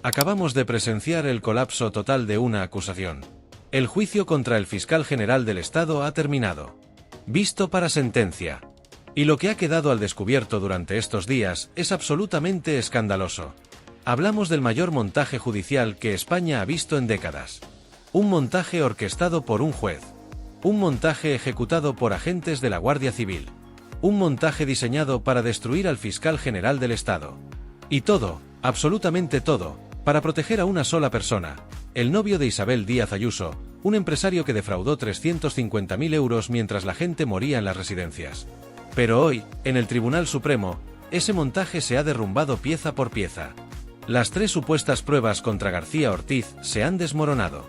Acabamos de presenciar el colapso total de una acusación. El juicio contra el fiscal general del Estado ha terminado. Visto para sentencia. Y lo que ha quedado al descubierto durante estos días es absolutamente escandaloso. Hablamos del mayor montaje judicial que España ha visto en décadas. Un montaje orquestado por un juez. Un montaje ejecutado por agentes de la Guardia Civil. Un montaje diseñado para destruir al fiscal general del Estado. Y todo, absolutamente todo, para proteger a una sola persona, el novio de Isabel Díaz Ayuso, un empresario que defraudó 350.000 euros mientras la gente moría en las residencias. Pero hoy, en el Tribunal Supremo, ese montaje se ha derrumbado pieza por pieza. Las 3 supuestas pruebas contra García Ortiz se han desmoronado.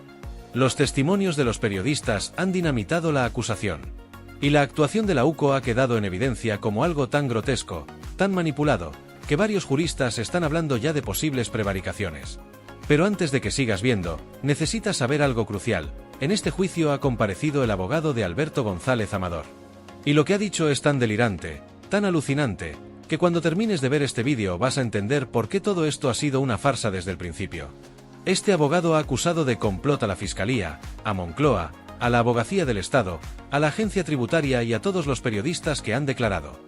Los testimonios de los periodistas han dinamitado la acusación. Y la actuación de la UCO ha quedado en evidencia como algo tan grotesco, tan manipulado, que varios juristas están hablando ya de posibles prevaricaciones. Pero antes de que sigas viendo, necesitas saber algo crucial. En este juicio ha comparecido el abogado de Alberto González Amador. Y lo que ha dicho es tan delirante, tan alucinante, que cuando termines de ver este vídeo vas a entender por qué todo esto ha sido una farsa desde el principio. Este abogado ha acusado de complot a la Fiscalía, a Moncloa, a la Abogacía del Estado, a la Agencia Tributaria y a todos los periodistas que han declarado.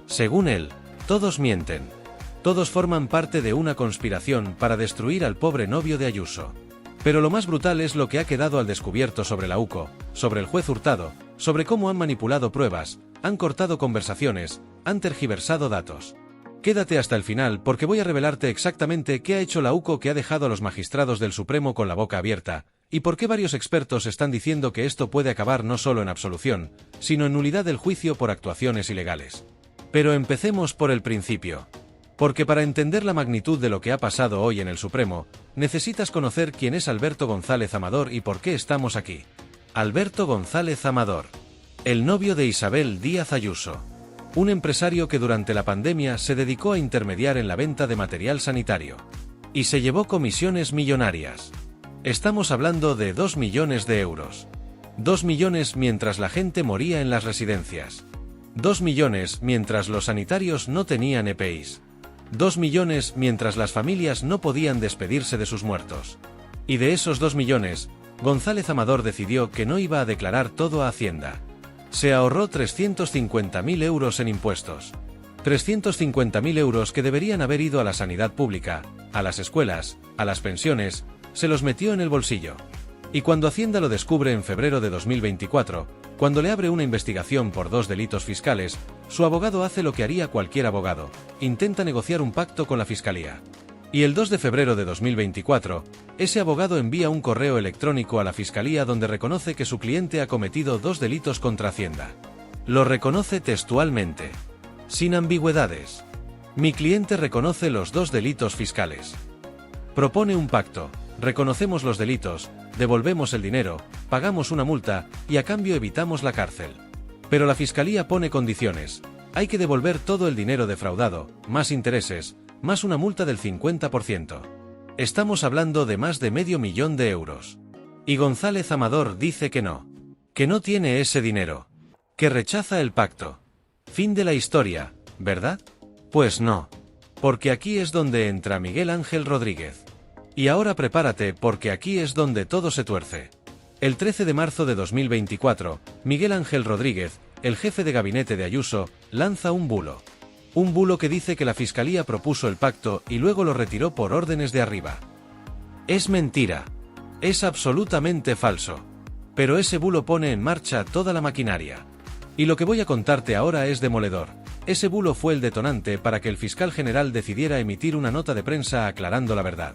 Según él, todos mienten. Todos forman parte de una conspiración para destruir al pobre novio de Ayuso. Pero lo más brutal es lo que ha quedado al descubierto sobre la UCO, sobre el juez Hurtado, sobre cómo han manipulado pruebas, han cortado conversaciones, han tergiversado datos. Quédate hasta el final porque voy a revelarte exactamente qué ha hecho la UCO que ha dejado a los magistrados del Supremo con la boca abierta, y por qué varios expertos están diciendo que esto puede acabar no solo en absolución, sino en nulidad del juicio por actuaciones ilegales. Pero empecemos por el principio. Porque para entender la magnitud de lo que ha pasado hoy en el Supremo, necesitas conocer quién es Alberto González Amador y por qué estamos aquí. Alberto González Amador. El novio de Isabel Díaz Ayuso. Un empresario que durante la pandemia se dedicó a intermediar en la venta de material sanitario. Y se llevó comisiones millonarias. Estamos hablando de 2 millones de euros. 2 millones mientras la gente moría en las residencias. 2 millones mientras los sanitarios no tenían EPIs. 2 millones mientras las familias no podían despedirse de sus muertos. Y de esos 2 millones, González Amador decidió que no iba a declarar todo a Hacienda. Se ahorró 350.000 euros en impuestos. 350.000 euros que deberían haber ido a la sanidad pública, a las escuelas, a las pensiones, se los metió en el bolsillo. Y cuando Hacienda lo descubre en febrero de 2024, cuando le abre una investigación por 2 delitos fiscales, su abogado hace lo que haría cualquier abogado, intenta negociar un pacto con la Fiscalía. Y el 2 de febrero de 2024, ese abogado envía un correo electrónico a la Fiscalía donde reconoce que su cliente ha cometido 2 delitos contra Hacienda. Lo reconoce textualmente. Sin ambigüedades. Mi cliente reconoce los 2 delitos fiscales. Propone un pacto, reconocemos los delitos, devolvemos el dinero, pagamos una multa, y a cambio evitamos la cárcel. Pero la Fiscalía pone condiciones. Hay que devolver todo el dinero defraudado, más intereses, más una multa del 50%. Estamos hablando de más de medio millón de euros. Y González Amador dice que no tiene ese dinero. Que rechaza el pacto. Fin de la historia, ¿verdad? Pues no. Porque aquí es donde entra Miguel Ángel Rodríguez. Y ahora prepárate porque aquí es donde todo se tuerce. El 13 de marzo de 2024, Miguel Ángel Rodríguez, el jefe de gabinete de Ayuso, lanza un bulo. Un bulo que dice que la Fiscalía propuso el pacto y luego lo retiró por órdenes de arriba. Es mentira. Es absolutamente falso. Pero ese bulo pone en marcha toda la maquinaria. Y lo que voy a contarte ahora es demoledor. Ese bulo fue el detonante para que el fiscal general decidiera emitir una nota de prensa aclarando la verdad.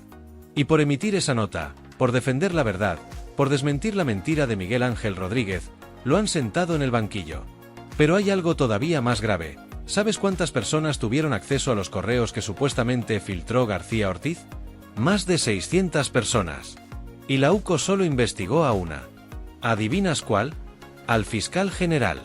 Y por emitir esa nota, por defender la verdad, por desmentir la mentira de Miguel Ángel Rodríguez, lo han sentado en el banquillo. Pero hay algo todavía más grave. ¿Sabes cuántas personas tuvieron acceso a los correos que supuestamente filtró García Ortiz? Más de 600 personas. Y la UCO solo investigó a una. ¿Adivinas cuál? Al fiscal general.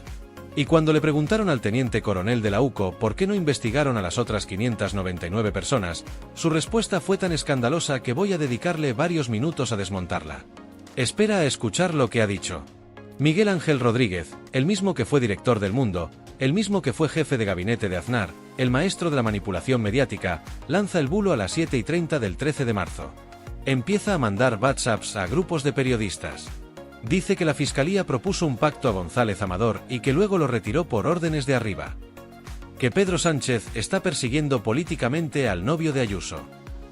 Y cuando le preguntaron al teniente coronel de la UCO por qué no investigaron a las otras 599 personas, su respuesta fue tan escandalosa que voy a dedicarle varios minutos a desmontarla. Espera a escuchar lo que ha dicho. Miguel Ángel Rodríguez, el mismo que fue director del Mundo, el mismo que fue jefe de gabinete de Aznar, el maestro de la manipulación mediática, lanza el bulo a las 7:30 del 13 de marzo. Empieza a mandar WhatsApps a grupos de periodistas. Dice que la Fiscalía propuso un pacto a González Amador y que luego lo retiró por órdenes de arriba. Que Pedro Sánchez está persiguiendo políticamente al novio de Ayuso.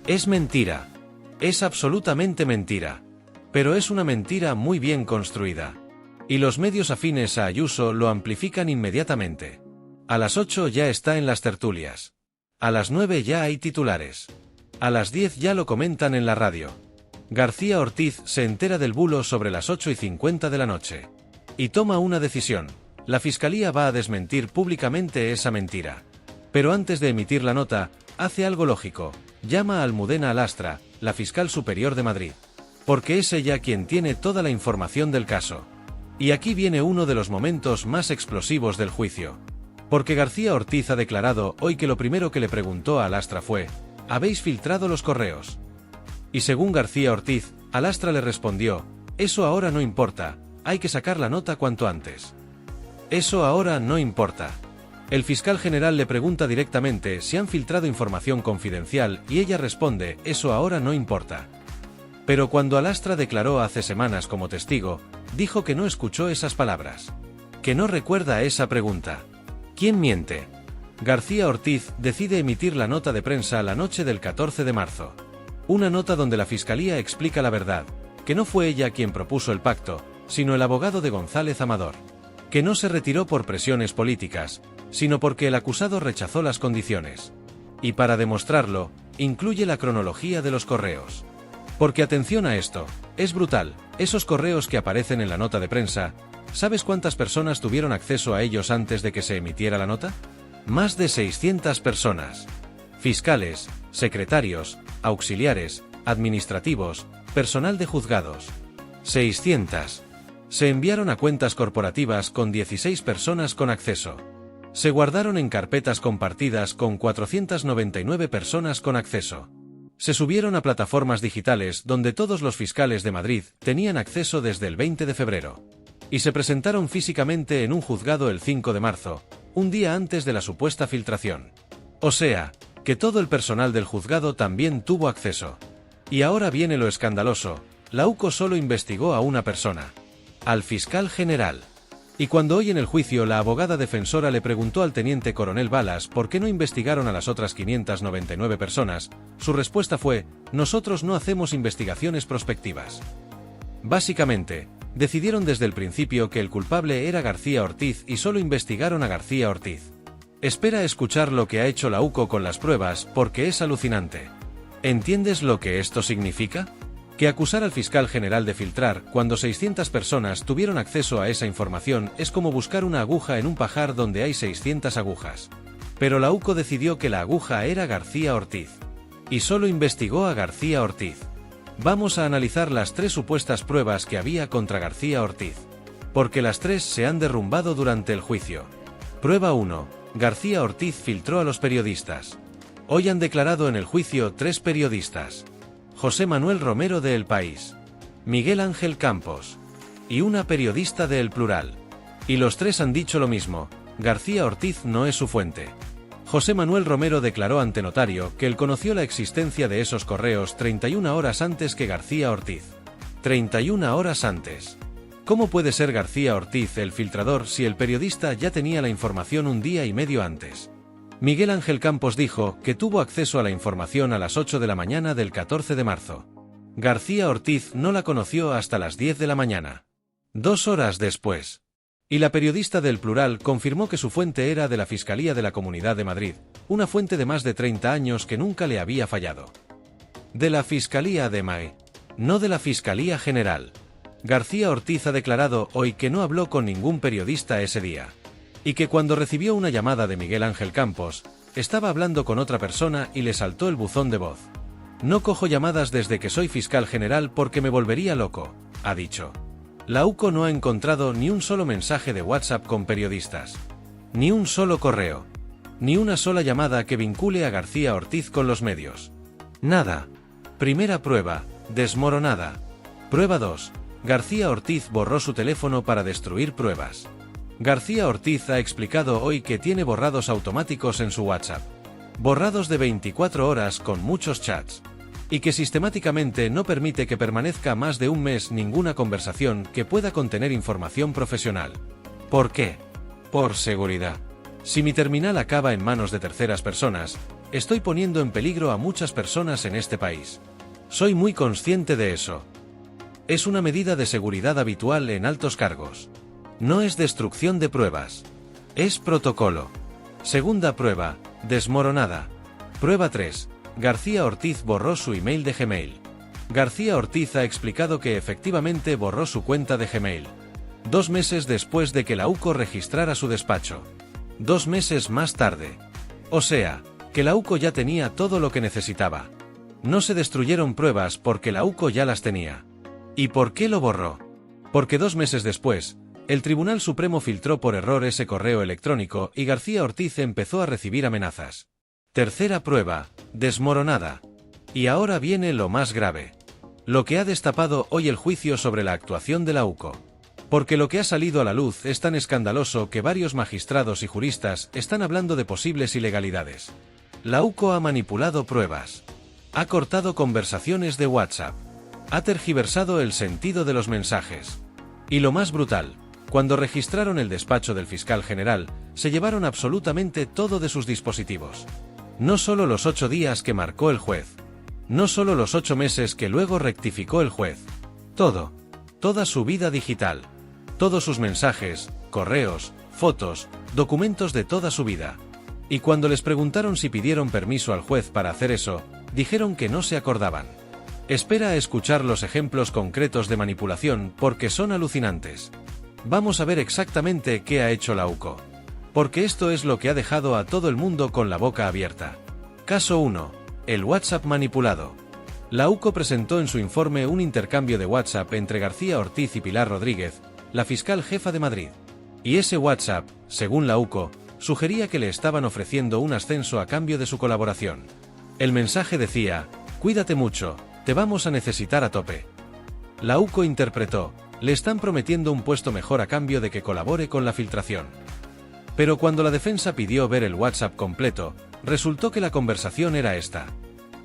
Es mentira. Es absolutamente mentira. Pero es una mentira muy bien construida. Y los medios afines a Ayuso lo amplifican inmediatamente. A las 8 ya está en las tertulias. A las 9 ya hay titulares. A las 10 ya lo comentan en la radio. García Ortiz se entera del bulo sobre las 8:50 de la noche. Y toma una decisión. La Fiscalía va a desmentir públicamente esa mentira. Pero antes de emitir la nota, hace algo lógico. Llama a Almudena Alastra, la fiscal superior de Madrid. Porque es ella quien tiene toda la información del caso. Y aquí viene uno de los momentos más explosivos del juicio. Porque García Ortiz ha declarado hoy que lo primero que le preguntó a Alastra fue: ¿habéis filtrado los correos? Y según García Ortiz, Alastra le respondió: eso ahora no importa, hay que sacar la nota cuanto antes. Eso ahora no importa. El fiscal general le pregunta directamente si han filtrado información confidencial y ella responde: eso ahora no importa. Pero cuando Alastra declaró hace semanas como testigo, dijo que no escuchó esas palabras. Que no recuerda esa pregunta. ¿Quién miente? García Ortiz decide emitir la nota de prensa la noche del 14 de marzo. Una nota donde la Fiscalía explica la verdad, que no fue ella quien propuso el pacto, sino el abogado de González Amador. Que no se retiró por presiones políticas, sino porque el acusado rechazó las condiciones. Y para demostrarlo, incluye la cronología de los correos. Porque atención a esto, es brutal, esos correos que aparecen en la nota de prensa, ¿sabes cuántas personas tuvieron acceso a ellos antes de que se emitiera la nota? Más de 600 personas. Fiscales, secretarios, auxiliares, administrativos, personal de juzgados. 600. Se enviaron a cuentas corporativas con 16 personas con acceso. Se guardaron en carpetas compartidas con 499 personas con acceso. Se subieron a plataformas digitales donde todos los fiscales de Madrid tenían acceso desde el 20 de febrero. Y se presentaron físicamente en un juzgado el 5 de marzo, un día antes de la supuesta filtración. O sea, que todo el personal del juzgado también tuvo acceso. Y ahora viene lo escandaloso, la UCO solo investigó a una persona. Al fiscal general. Y cuando hoy en el juicio la abogada defensora le preguntó al teniente coronel Balas por qué no investigaron a las otras 599 personas, su respuesta fue: nosotros no hacemos investigaciones prospectivas. Básicamente, decidieron desde el principio que el culpable era García Ortiz y solo investigaron a García Ortiz. Espera a escuchar lo que ha hecho la UCO con las pruebas porque es alucinante. ¿Entiendes lo que esto significa? Que acusar al fiscal general de filtrar cuando 600 personas tuvieron acceso a esa información es como buscar una aguja en un pajar donde hay 600 agujas. Pero la UCO decidió que la aguja era García Ortiz. Y solo investigó a García Ortiz. Vamos a analizar las 3 supuestas pruebas que había contra García Ortiz. Porque las 3 se han derrumbado durante el juicio. Prueba 1. García Ortiz filtró a los periodistas. Hoy han declarado en el juicio 3 periodistas. José Manuel Romero de El País, Miguel Ángel Campos y una periodista de El Plural. Y los 3 han dicho lo mismo: García Ortiz no es su fuente. José Manuel Romero declaró ante notario que él conoció la existencia de esos correos 31 horas antes que García Ortiz. 31 horas antes. ¿Cómo puede ser García Ortiz el filtrador si el periodista ya tenía la información un día y medio antes? Miguel Ángel Campos dijo que tuvo acceso a la información a las 8 de la mañana del 14 de marzo. García Ortiz no la conoció hasta las 10 de la mañana. 2 horas después. Y la periodista del Plural confirmó que su fuente era de la Fiscalía de la Comunidad de Madrid, una fuente de más de 30 años que nunca le había fallado. De la Fiscalía de Madrid, no de la Fiscalía General. García Ortiz ha declarado hoy que no habló con ningún periodista ese día. Y que cuando recibió una llamada de Miguel Ángel Campos, estaba hablando con otra persona y le saltó el buzón de voz. No cojo llamadas desde que soy fiscal general porque me volvería loco, ha dicho. La UCO no ha encontrado ni un solo mensaje de WhatsApp con periodistas. Ni un solo correo. Ni una sola llamada que vincule a García Ortiz con los medios. Nada. Primera prueba, desmoronada. Prueba 2. García Ortiz borró su teléfono para destruir pruebas. García Ortiz ha explicado hoy que tiene borrados automáticos en su WhatsApp. Borrados de 24 horas con muchos chats. Y que sistemáticamente no permite que permanezca más de un mes ninguna conversación que pueda contener información profesional. ¿Por qué? Por seguridad. Si mi terminal acaba en manos de terceras personas, estoy poniendo en peligro a muchas personas en este país. Soy muy consciente de eso. Es una medida de seguridad habitual en altos cargos. No es destrucción de pruebas. Es protocolo. Segunda prueba, desmoronada. Prueba 3. García Ortiz borró su email de Gmail. García Ortiz ha explicado que efectivamente borró su cuenta de Gmail. 2 meses después de que la UCO registrara su despacho. 2 meses más tarde. O sea, que la UCO ya tenía todo lo que necesitaba. No se destruyeron pruebas porque la UCO ya las tenía. ¿Y por qué lo borró? Porque 2 meses después, el Tribunal Supremo filtró por error ese correo electrónico y García Ortiz empezó a recibir amenazas. Tercera prueba, desmoronada. Y ahora viene lo más grave. Lo que ha destapado hoy el juicio sobre la actuación de la UCO. Porque lo que ha salido a la luz es tan escandaloso que varios magistrados y juristas están hablando de posibles ilegalidades. La UCO ha manipulado pruebas. Ha cortado conversaciones de WhatsApp. Ha tergiversado el sentido de los mensajes. Y lo más brutal, cuando registraron el despacho del fiscal general, se llevaron absolutamente todo de sus dispositivos. No solo los 8 días que marcó el juez. No solo los 8 meses que luego rectificó el juez. Todo. Toda su vida digital. Todos sus mensajes, correos, fotos, documentos de toda su vida. Y cuando les preguntaron si pidieron permiso al juez para hacer eso, dijeron que no se acordaban. Espera a escuchar los ejemplos concretos de manipulación porque son alucinantes. Vamos a ver exactamente qué ha hecho la UCO. Porque esto es lo que ha dejado a todo el mundo con la boca abierta. Caso 1. El WhatsApp manipulado. La UCO presentó en su informe un intercambio de WhatsApp entre García Ortiz y Pilar Rodríguez, la fiscal jefa de Madrid. Y ese WhatsApp, según la UCO, sugería que le estaban ofreciendo un ascenso a cambio de su colaboración. El mensaje decía: cuídate mucho, te vamos a necesitar a tope. La UCO interpretó: le están prometiendo un puesto mejor a cambio de que colabore con la filtración. Pero cuando la defensa pidió ver el WhatsApp completo, resultó que la conversación era esta.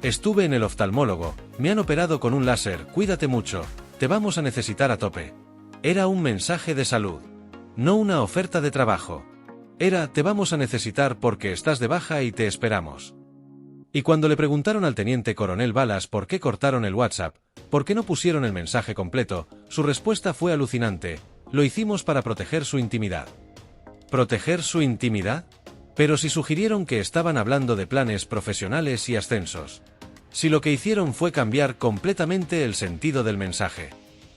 Estuve en el oftalmólogo, me han operado con un láser, cuídate mucho, te vamos a necesitar a tope. Era un mensaje de salud. No una oferta de trabajo. Era: te vamos a necesitar porque estás de baja y te esperamos. Y cuando le preguntaron al teniente coronel Balas por qué cortaron el WhatsApp, por qué no pusieron el mensaje completo, su respuesta fue alucinante: lo hicimos para proteger su intimidad. ¿Proteger su intimidad? Pero si sugirieron que estaban hablando de planes profesionales y ascensos. Si lo que hicieron fue cambiar completamente el sentido del mensaje.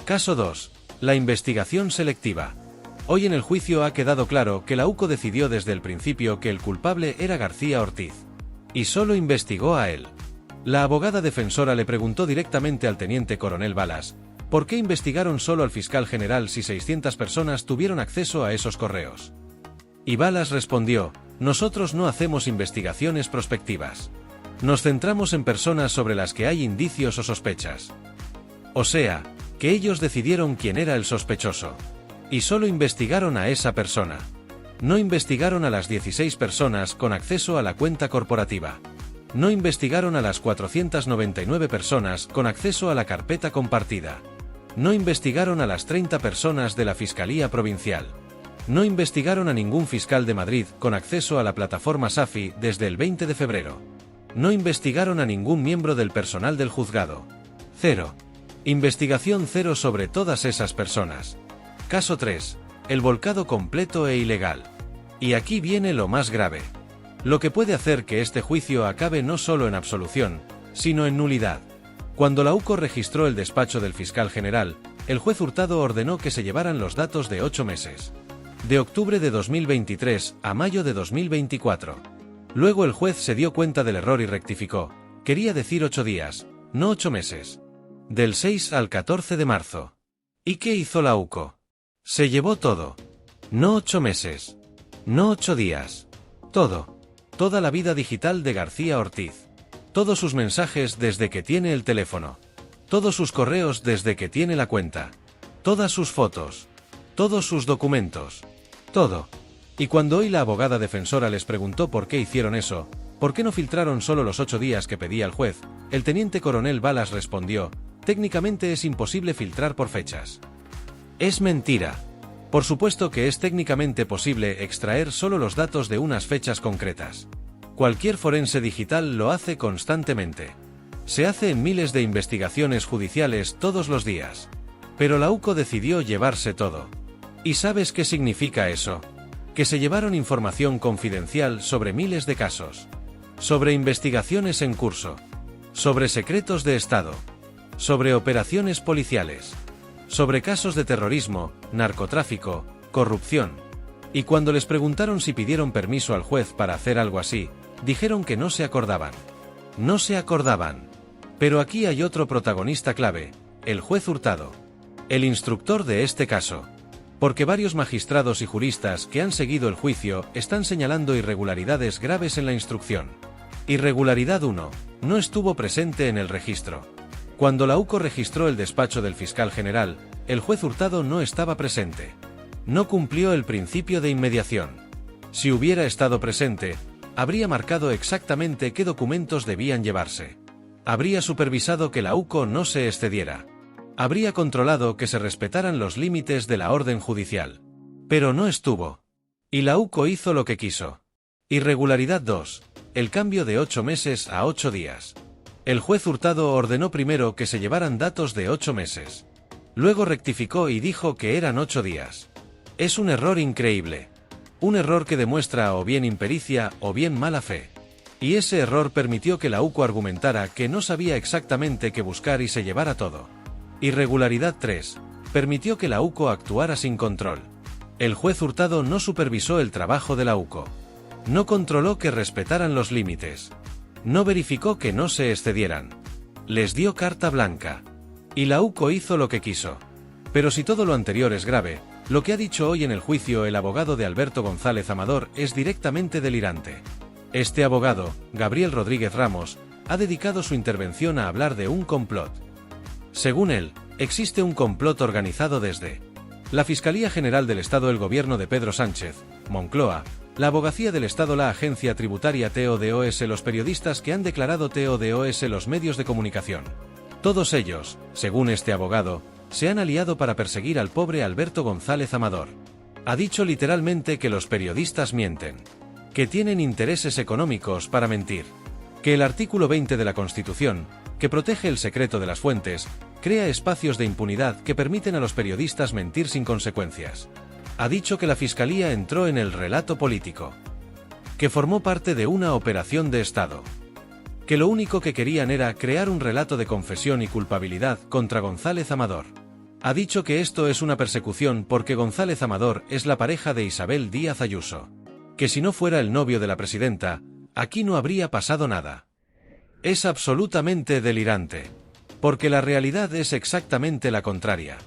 Caso 2. La investigación selectiva. Hoy en el juicio ha quedado claro que la UCO decidió desde el principio que el culpable era García Ortiz. Y solo investigó a él. La abogada defensora le preguntó directamente al teniente coronel Balas: ¿por qué investigaron solo al fiscal general si 600 personas tuvieron acceso a esos correos? Y Balas respondió: nosotros no hacemos investigaciones prospectivas. Nos centramos en personas sobre las que hay indicios o sospechas. O sea, que ellos decidieron quién era el sospechoso. Y solo investigaron a esa persona. No investigaron a las 16 personas con acceso a la cuenta corporativa. No investigaron a las 499 personas con acceso a la carpeta compartida. No investigaron a las 30 personas de la Fiscalía Provincial. No investigaron a ningún fiscal de Madrid con acceso a la plataforma SAFI desde el 20 de febrero. No investigaron a ningún miembro del personal del juzgado. 0. Investigación 0 sobre todas esas personas. Caso 3. El volcado completo e ilegal. Y aquí viene lo más grave. Lo que puede hacer que este juicio acabe no solo en absolución, sino en nulidad. Cuando la UCO registró el despacho del fiscal general, el juez Hurtado ordenó que se llevaran los datos de 8 meses. De octubre de 2023 a mayo de 2024. Luego el juez se dio cuenta del error y rectificó. Quería decir 8 días, no 8 meses. Del 6 al 14 de marzo. ¿Y qué hizo la UCO? Se llevó todo. No 8 meses. No 8 días. Todo. Toda la vida digital de García Ortiz. Todos sus mensajes desde que tiene el teléfono. Todos sus correos desde que tiene la cuenta. Todas sus fotos. Todos sus documentos. Todo. Y cuando hoy la abogada defensora les preguntó por qué hicieron eso, por qué no filtraron solo los 8 días que pedía el juez, el teniente coronel Balas respondió: técnicamente es imposible filtrar por fechas. Es mentira. Por supuesto que es técnicamente posible extraer solo los datos de unas fechas concretas. Cualquier forense digital lo hace constantemente. Se hace en miles de investigaciones judiciales todos los días. Pero la UCO decidió llevarse todo. ¿Y sabes qué significa eso? Que se llevaron información confidencial sobre miles de casos. Sobre investigaciones en curso. Sobre secretos de Estado. Sobre operaciones policiales. Sobre casos de terrorismo, narcotráfico, corrupción. Y cuando les preguntaron si pidieron permiso al juez para hacer algo así, dijeron que no se acordaban. No se acordaban. Pero aquí hay otro protagonista clave, el juez Hurtado. El instructor de este caso. Porque varios magistrados y juristas que han seguido el juicio están señalando irregularidades graves en la instrucción. Irregularidad 1. No estuvo presente en el registro. Cuando la UCO registró el despacho del fiscal general, el juez Hurtado no estaba presente. No cumplió el principio de inmediación. Si hubiera estado presente, habría marcado exactamente qué documentos debían llevarse. Habría supervisado que la UCO no se excediera. Habría controlado que se respetaran los límites de la orden judicial. Pero no estuvo. Y la UCO hizo lo que quiso. Irregularidad 2. El cambio de 8 meses a 8 días. El juez Hurtado ordenó primero que se llevaran datos de 8 meses. Luego rectificó y dijo que eran 8 días. Es un error increíble. Un error que demuestra o bien impericia o bien mala fe. Y ese error permitió que la UCO argumentara que no sabía exactamente qué buscar y se llevara todo. Irregularidad 3. Permitió que la UCO actuara sin control. El juez Hurtado no supervisó el trabajo de la UCO. No controló que respetaran los límites. No verificó que no se excedieran. Les dio carta blanca. Y la UCO hizo lo que quiso. Pero si todo lo anterior es grave, lo que ha dicho hoy en el juicio el abogado de Alberto González Amador es directamente delirante. Este abogado, Gabriel Rodríguez Ramos, ha dedicado su intervención a hablar de un complot. Según él, existe un complot organizado desde la Fiscalía General del Estado, el gobierno de Pedro Sánchez, Moncloa, la Abogacía del Estado, la Agencia Tributaria TODOS, los periodistas que han declarado TODOS, los medios de comunicación. Todos ellos, según este abogado, se han aliado para perseguir al pobre Alberto González Amador. Ha dicho literalmente que los periodistas mienten. Que tienen intereses económicos para mentir. Que el artículo 20 de la Constitución, que protege el secreto de las fuentes, crea espacios de impunidad que permiten a los periodistas mentir sin consecuencias. Ha dicho que la Fiscalía entró en el relato político. Que formó parte de una operación de Estado. Que lo único que querían era crear un relato de confesión y culpabilidad contra González Amador. Ha dicho que esto es una persecución porque González Amador es la pareja de Isabel Díaz Ayuso. Que si no fuera el novio de la presidenta, aquí no habría pasado nada. Es absolutamente delirante. Porque la realidad es exactamente la contraria.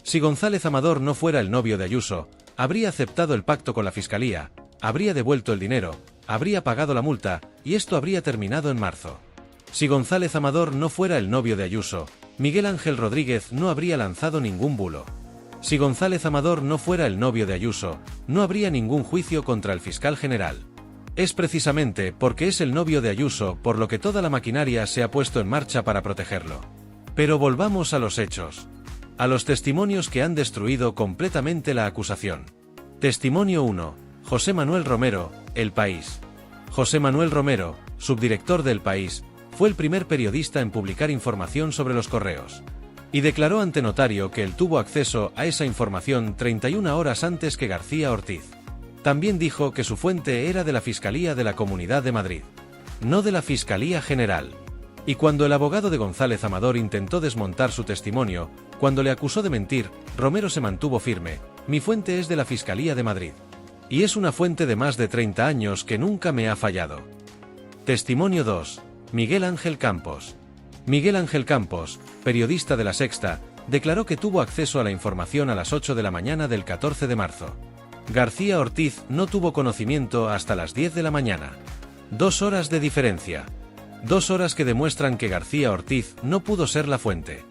Si González Amador no fuera el novio de Ayuso, habría aceptado el pacto con la Fiscalía, habría devuelto el dinero, habría pagado la multa, y esto habría terminado en marzo. Si González Amador no fuera el novio de Ayuso, Miguel Ángel Rodríguez no habría lanzado ningún bulo. Si González Amador no fuera el novio de Ayuso, no habría ningún juicio contra el fiscal general. Es precisamente porque es el novio de Ayuso por lo que toda la maquinaria se ha puesto en marcha para protegerlo. Pero volvamos a los hechos. A los testimonios que han destruido completamente la acusación. Testimonio 1. José Manuel Romero, El País. José Manuel Romero, subdirector del País, fue el primer periodista en publicar información sobre los correos. Y declaró ante notario que él tuvo acceso a esa información 31 horas antes que García Ortiz. También dijo que su fuente era de la Fiscalía de la Comunidad de Madrid, no de la Fiscalía General. Y cuando el abogado de González Amador intentó desmontar su testimonio, cuando le acusó de mentir, Romero se mantuvo firme: mi fuente es de la Fiscalía de Madrid. Y es una fuente de más de 30 años que nunca me ha fallado. Testimonio 2. Miguel Ángel Campos. Miguel Ángel Campos, periodista de La Sexta, declaró que tuvo acceso a la información a las 8 de la mañana del 14 de marzo. García Ortiz no tuvo conocimiento hasta las 10 de la mañana. 2 horas de diferencia. 2 horas que demuestran que García Ortiz no pudo ser la fuente.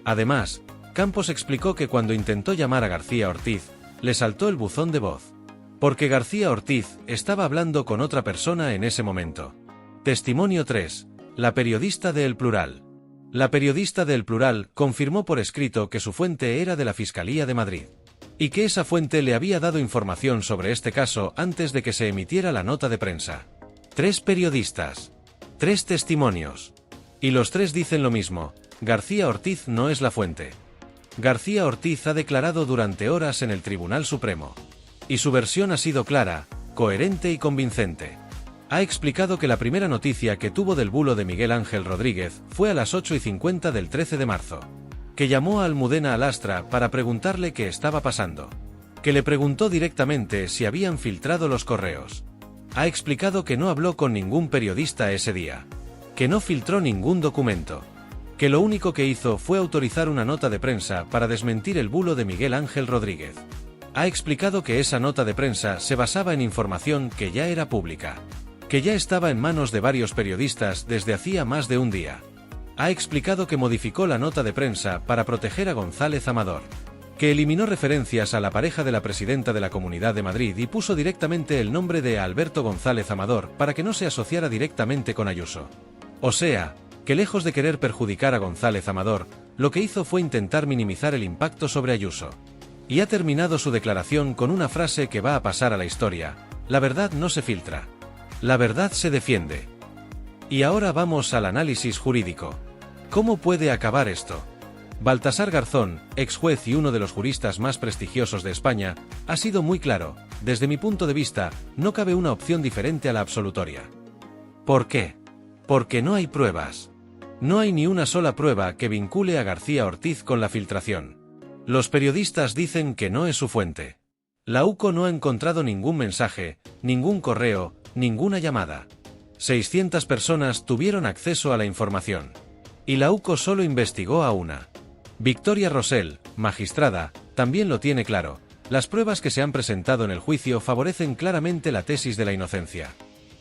Además, Campos explicó que cuando intentó llamar a García Ortiz, le saltó el buzón de voz. Porque García Ortiz estaba hablando con otra persona en ese momento. Testimonio 3. La periodista de El Plural. La periodista de El Plural confirmó por escrito que su fuente era de la Fiscalía de Madrid. Y que esa fuente le había dado información sobre este caso antes de que se emitiera la nota de prensa. 3 periodistas. 3 testimonios. Y los 3 dicen lo mismo: García Ortiz no es la fuente. García Ortiz ha declarado durante horas en el Tribunal Supremo. Y su versión ha sido clara, coherente y convincente. Ha explicado que la primera noticia que tuvo del bulo de Miguel Ángel Rodríguez fue a las 8:50 del 13 de marzo. Que llamó a Almudena Alastra para preguntarle qué estaba pasando. Que le preguntó directamente si habían filtrado los correos. Ha explicado que no habló con ningún periodista ese día. Que no filtró ningún documento. Que lo único que hizo fue autorizar una nota de prensa para desmentir el bulo de Miguel Ángel Rodríguez. Ha explicado que esa nota de prensa se basaba en información que ya era pública. Que ya estaba en manos de varios periodistas desde hacía más de un día. Ha explicado que modificó la nota de prensa para proteger a González Amador. Que eliminó referencias a la pareja de la presidenta de la Comunidad de Madrid y puso directamente el nombre de Alberto González Amador para que no se asociara directamente con Ayuso. O sea, que lejos de querer perjudicar a González Amador, lo que hizo fue intentar minimizar el impacto sobre Ayuso. Y ha terminado su declaración con una frase que va a pasar a la historia: la verdad no se filtra. La verdad se defiende. Y ahora vamos al análisis jurídico. ¿Cómo puede acabar esto? Baltasar Garzón, ex juez y uno de los juristas más prestigiosos de España, ha sido muy claro: desde mi punto de vista, no cabe una opción diferente a la absolutoria. ¿Por qué? Porque no hay pruebas. No hay ni una sola prueba que vincule a García Ortiz con la filtración. Los periodistas dicen que no es su fuente. La UCO no ha encontrado ningún mensaje, ningún correo, ninguna llamada. 600 personas tuvieron acceso a la información. Y la UCO solo investigó a una. Victoria Rosell, magistrada, también lo tiene claro: las pruebas que se han presentado en el juicio favorecen claramente la tesis de la inocencia.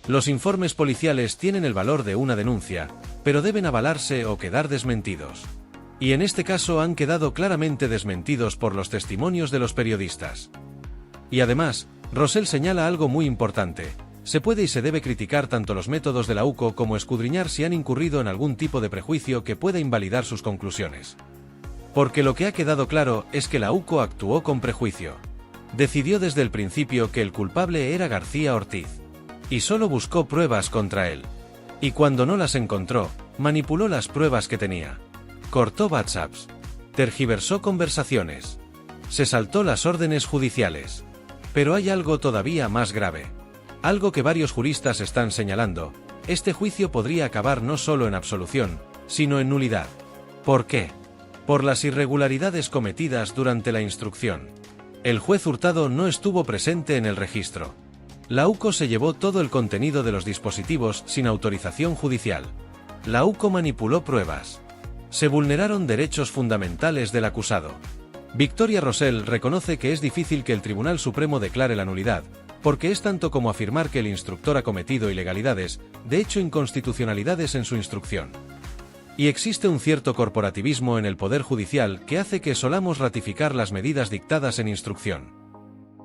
Los informes policiales tienen el valor de una denuncia, pero deben avalarse o quedar desmentidos. Y en este caso han quedado claramente desmentidos por los testimonios de los periodistas. Y además, Rosell señala algo muy importante: se puede y se debe criticar tanto los métodos de la UCO como escudriñar si han incurrido en algún tipo de prejuicio que pueda invalidar sus conclusiones. Porque lo que ha quedado claro es que la UCO actuó con prejuicio. Decidió desde el principio que el culpable era García Ortiz. Y solo buscó pruebas contra él. Y cuando no las encontró, manipuló las pruebas que tenía. Cortó WhatsApps. Tergiversó conversaciones. Se saltó las órdenes judiciales. Pero hay algo todavía más grave. Algo que varios juristas están señalando: este juicio podría acabar no solo en absolución, sino en nulidad. ¿Por qué? Por las irregularidades cometidas durante la instrucción. El juez Hurtado no estuvo presente en el registro. La UCO se llevó todo el contenido de los dispositivos sin autorización judicial. La UCO manipuló pruebas. Se vulneraron derechos fundamentales del acusado. Victoria Rosell reconoce que es difícil que el Tribunal Supremo declare la nulidad, porque es tanto como afirmar que el instructor ha cometido ilegalidades, de hecho inconstitucionalidades en su instrucción. Y existe un cierto corporativismo en el Poder Judicial que hace que solamos ratificar las medidas dictadas en instrucción.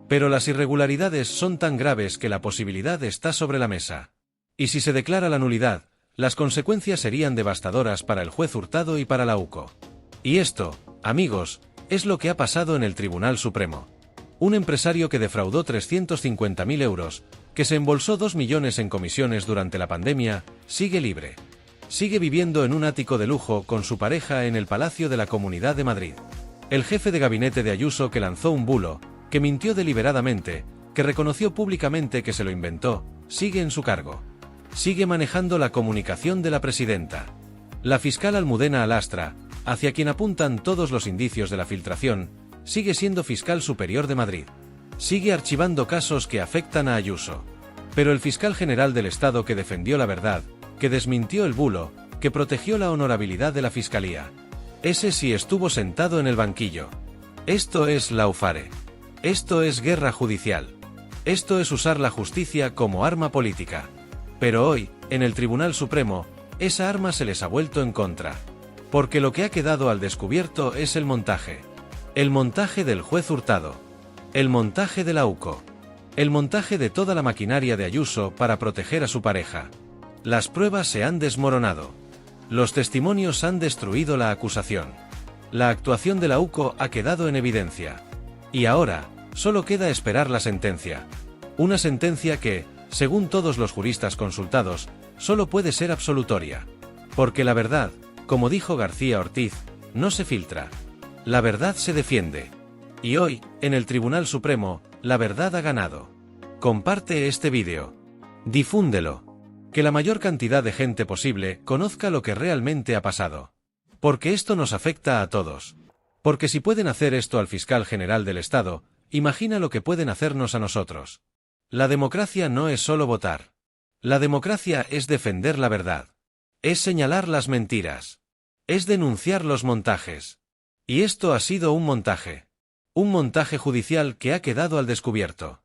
Pero las irregularidades son tan graves que la posibilidad está sobre la mesa. Y si se declara la nulidad, las consecuencias serían devastadoras para el juez Hurtado y para la UCO. Y esto, amigos, es lo que ha pasado en el Tribunal Supremo. Un empresario que defraudó 350.000 euros, que se embolsó 2 millones en comisiones durante la pandemia, sigue libre. Sigue viviendo en un ático de lujo con su pareja en el Palacio de la Comunidad de Madrid. El jefe de gabinete de Ayuso, que lanzó un bulo, que mintió deliberadamente, que reconoció públicamente que se lo inventó, sigue en su cargo. Sigue manejando la comunicación de la presidenta. La fiscal Almudena Alastra, hacia quien apuntan todos los indicios de la filtración, sigue siendo fiscal superior de Madrid. Sigue archivando casos que afectan a Ayuso. Pero el fiscal general del Estado, que defendió la verdad, que desmintió el bulo, que protegió la honorabilidad de la fiscalía, ese sí estuvo sentado en el banquillo. Esto es lawfare. Esto es guerra judicial. Esto es usar la justicia como arma política. Pero hoy, en el Tribunal Supremo, esa arma se les ha vuelto en contra. Porque lo que ha quedado al descubierto es el montaje. El montaje del juez Hurtado. El montaje de la UCO. El montaje de toda la maquinaria de Ayuso para proteger a su pareja. Las pruebas se han desmoronado. Los testimonios han destruido la acusación. La actuación de la UCO ha quedado en evidencia. Y ahora, solo queda esperar la sentencia. Una sentencia que, según todos los juristas consultados, solo puede ser absolutoria. Porque la verdad, como dijo García Ortiz, no se filtra. La verdad se defiende. Y hoy, en el Tribunal Supremo, la verdad ha ganado. Comparte este vídeo. Difúndelo. Que la mayor cantidad de gente posible conozca lo que realmente ha pasado. Porque esto nos afecta a todos. Porque si pueden hacer esto al fiscal general del Estado, imagina lo que pueden hacernos a nosotros. La democracia no es solo votar. La democracia es defender la verdad. Es señalar las mentiras. Es denunciar los montajes. Y esto ha sido un montaje. Un montaje judicial que ha quedado al descubierto.